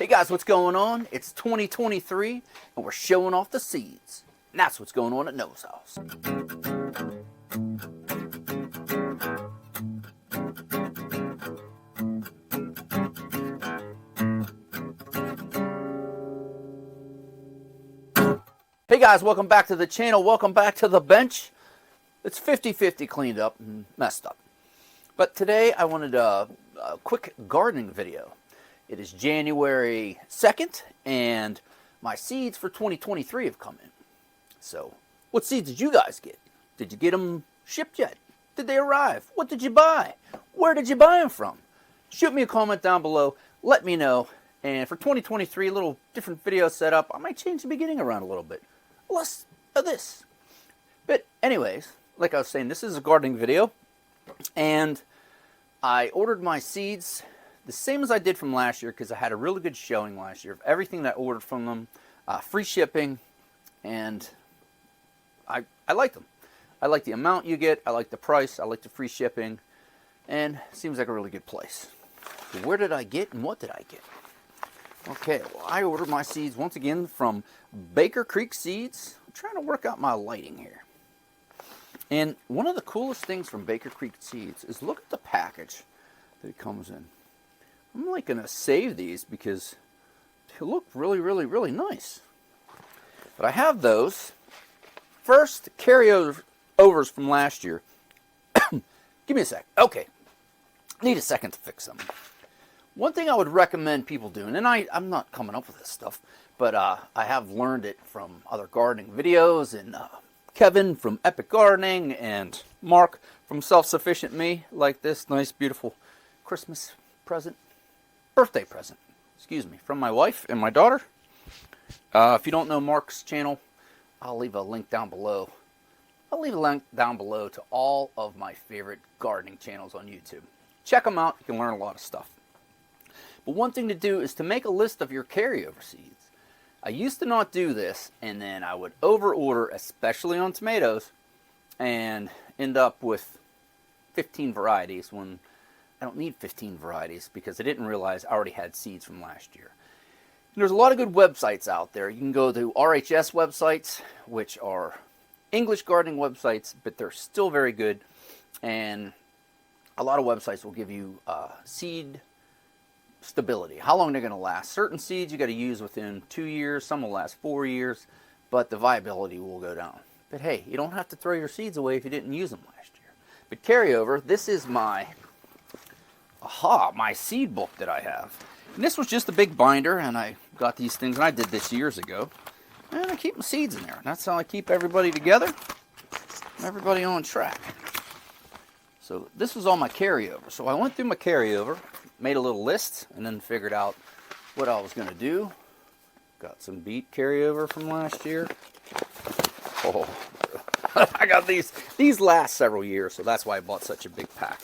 Hey guys, what's going on? It's 2023 and we're showing off the seeds. And that's what's going on at Noah's house. Hey guys, welcome back to the channel. Welcome back to the bench. It's 50-50 cleaned up and messed up. But today I wanted a quick gardening video. It is January 2nd, and my seeds for 2023 have come in. So, what seeds did you guys get? Did you get them shipped yet? Did they arrive? What did you buy? Where did you buy them from? Shoot me a comment down below. Let me know. And for 2023, a little different video setup. I might change the beginning around a little bit. Less of this. But anyways, like I was saying, this is a gardening video. And I ordered my seeds the same as I did from last year because I had a really good showing last year of everything that I ordered from them, free shipping, and I like them. I like the amount you get, I like the price, I like the free shipping, and it seems like a really good place. So where did I get and what did I get? Okay, well, I ordered my seeds once again from Baker Creek Seeds. I'm trying to work out my lighting here. And one of the coolest things from Baker Creek Seeds is look at the package that it comes in. I'm like going to save these because they look really, really, really nice. But I have those. First, carryovers from last year. Give me a sec. Okay. Need a second to fix them. One thing I would recommend people doing, and I'm not coming up with this stuff, but I have learned it from other gardening videos, and Kevin from Epic Gardening, and Mark from Self-Sufficient Me, like this nice, beautiful Christmas present. Birthday present, excuse me, from my wife and my daughter. If you don't know Mark's channel, I'll leave a link down below. I'll leave a link down below to all of my favorite gardening channels on YouTube. Check them out. You can learn a lot of stuff. But one thing to do is to make a list of your carryover seeds. I used to not do this, and then I would over-order, especially on tomatoes, and end up with 15 varieties when I don't need 15 varieties because I didn't realize I already had seeds from last year. And there's a lot of good websites out there. You can go to RHS websites, which are English gardening websites, but they're still very good. And a lot of websites will give you seed stability, how long they're going to last. Certain seeds you got to use within 2 years, some will last 4 years, but the viability will go down. But hey, you don't have to throw your seeds away if you didn't use them last year. But carryover, this is my seed book that I have. And this was just a big binder, and I got these things, and I did this years ago. And I keep my seeds in there. And that's how I keep everybody together, everybody on track. So this was all my carryover. So I went through my carryover, made a little list, and then figured out what I was going to do. Got some beet carryover from last year. Oh, I got these. These last several years, so that's why I bought such a big pack.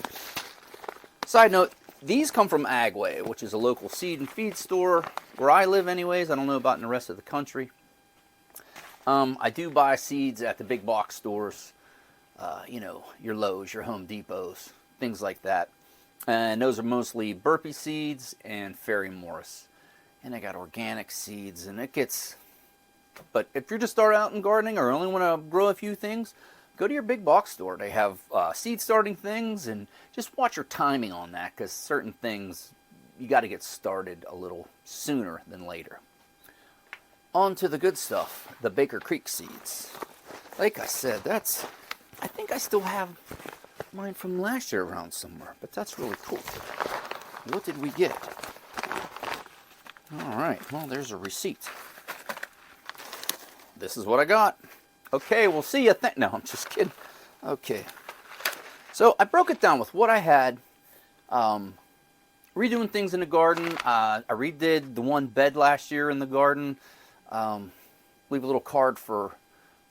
Side note, these come from Agway, which is a local seed and feed store where I live anyways. I don't know about in the rest of the country. I do buy seeds at the big box stores, you know, your Lowe's, your Home Depots, things like that. And those are mostly Burpee seeds and Fairy Morris. And I got organic seeds, and it gets... But if you're just starting out in gardening or only want to grow a few things, go to your big box store. They have seed starting things, and just watch your timing on that because certain things you got to get started a little sooner than later. On to the good stuff, the Baker Creek seeds. Like I said, I think I still have mine from last year around somewhere, but that's really cool. What did we get? All right, well, there's a receipt. This is what I got. Okay, we'll see you. No, I'm just kidding. Okay. So I broke it down with what I had. Redoing things in the garden. I redid the one bed last year in the garden. Leave a little card for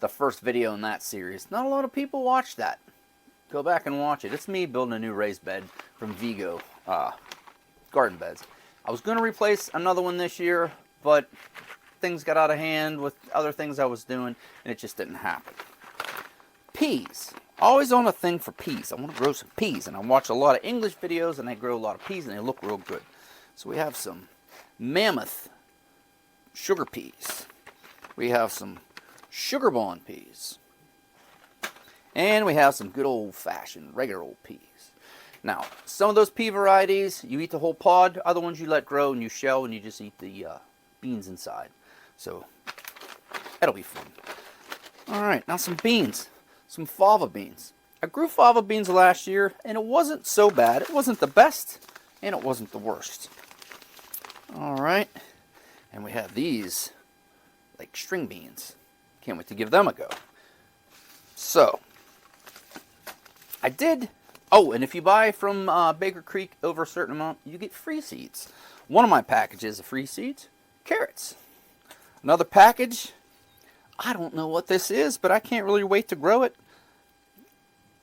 the first video in that series. Not a lot of people watch that. Go back and watch it. It's me building a new raised bed from Vigo Garden Beds. I was going to replace another one this year, but things got out of hand with other things I was doing, and it just didn't happen. Peas. Always on a thing for peas. I want to grow some peas, and I watch a lot of English videos, and they grow a lot of peas, and they look real good. So we have some Mammoth sugar peas. We have some sugar bond peas. And we have some good old-fashioned regular old peas. Now, some of those pea varieties, you eat the whole pod. Other ones you let grow and you shell and you just eat the beans inside. So, that'll be fun. Alright, now some beans. Some fava beans. I grew fava beans last year and it wasn't so bad. It wasn't the best and it wasn't the worst. Alright, and we have these, like string beans. Can't wait to give them a go. So, I did, oh, and if you buy from Baker Creek over a certain amount, you get free seeds. One of my packages of free seeds, carrots. Another package, I don't know what this is, but I can't really wait to grow it.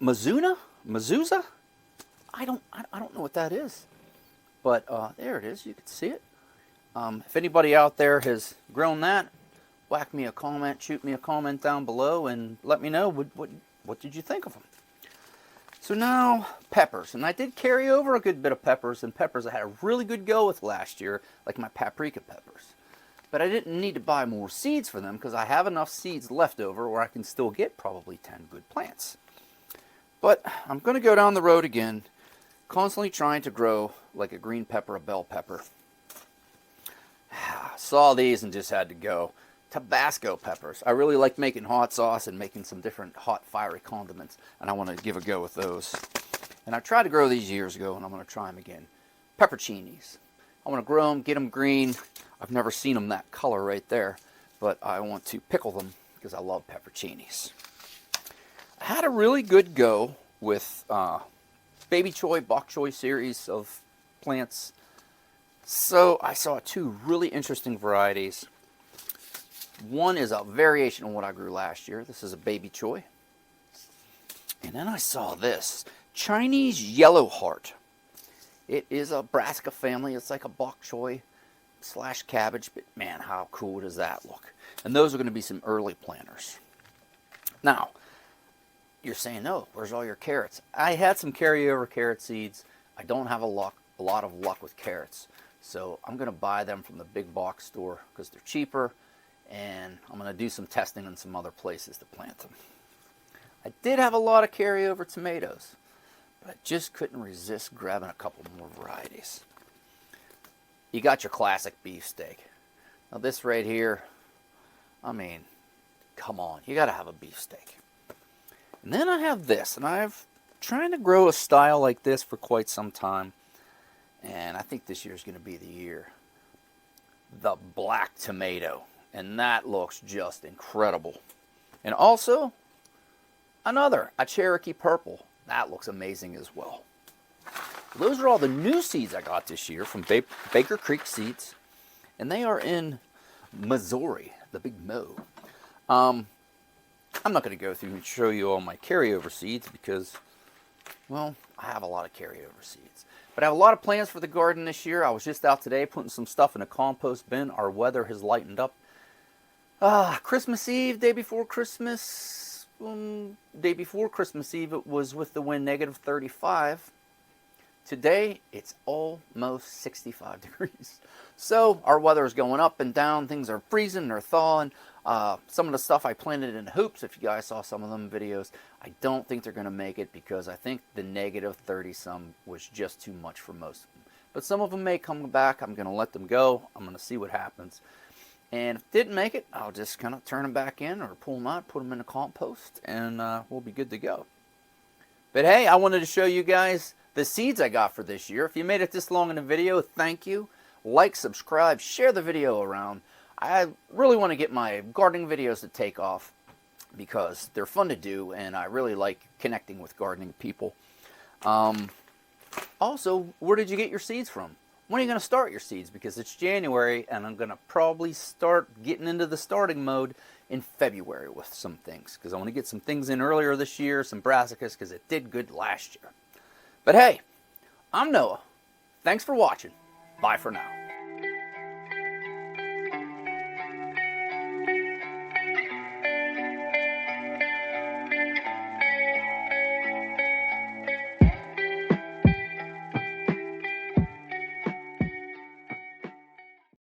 Mezuzah? I don't know what that is. But there it is, you can see it. If anybody out there has grown that, whack me a comment, shoot me a comment down below, and let me know what did you think of them. So now, peppers. And I did carry over a good bit of peppers, and peppers I had a really good go with last year, like my paprika peppers. But I didn't need to buy more seeds for them because I have enough seeds left over where I can still get probably 10 good plants. But I'm going to go down the road again, constantly trying to grow like a green pepper, a bell pepper. Saw these and just had to go. Tabasco peppers. I really like making hot sauce and making some different hot fiery condiments, and I want to give a go with those. And I tried to grow these years ago, and I'm going to try them again. Pepperoncinis. I want to grow them, get them green. I've never seen them that color right there, but I want to pickle them because I love pepperoncinis. I had a really good go with baby choy, bok choy series of plants. So I saw two really interesting varieties. One is a variation of what I grew last year. This is a baby choy. And then I saw this, Chinese yellow heart. It is a brassica family. It's like a bok choy / cabbage, but man, how cool does that look? And those are going to be some early planters. Now, you're saying, no, where's all your carrots? I had some carryover carrot seeds. I don't have a lot of luck with carrots. So I'm going to buy them from the big box store because they're cheaper. And I'm going to do some testing in some other places to plant them. I did have a lot of carryover tomatoes, but I just couldn't resist grabbing a couple more varieties. You got your classic beefsteak. Now this right here, I mean, come on, you got to have a beefsteak. And then I have this, and I've trying to grow a style like this for quite some time. And I think this year is going to be the year. The black tomato. And that looks just incredible. And also, a Cherokee purple. That looks amazing as well. Those are all the new seeds I got this year from Baker Creek Seeds. And they are in Missouri, the big Mo. I'm not going to go through and show you all my carryover seeds because, well, I have a lot of carryover seeds. But I have a lot of plans for the garden this year. I was just out today putting some stuff in a compost bin. Our weather has lightened up. Christmas Eve, day before Christmas Eve, it was with the wind -35. Today, it's almost 65 degrees. So, our weather is going up and down. Things are freezing, they're thawing. Some of the stuff I planted in hoops, if you guys saw some of them videos, I don't think they're going to make it because I think the -30-some was just too much for most of them. But some of them may come back. I'm going to let them go. I'm going to see what happens. And if it didn't make it, I'll just kind of turn them back in or pull them out, put them in the compost, and we'll be good to go. But hey, I wanted to show you guys the seeds I got for this year. If you made it this long in the video, thank you. Like, subscribe, share the video around. I really want to get my gardening videos to take off because they're fun to do, and I really like connecting with gardening people. Also, where did you get your seeds from? When are you going to start your seeds? Because it's January, and I'm going to probably start getting into the starting mode in February with some things. Because I want to get some things in earlier this year, some brassicas, because it did good last year. But hey, I'm Noah. Thanks for watching. Bye for now.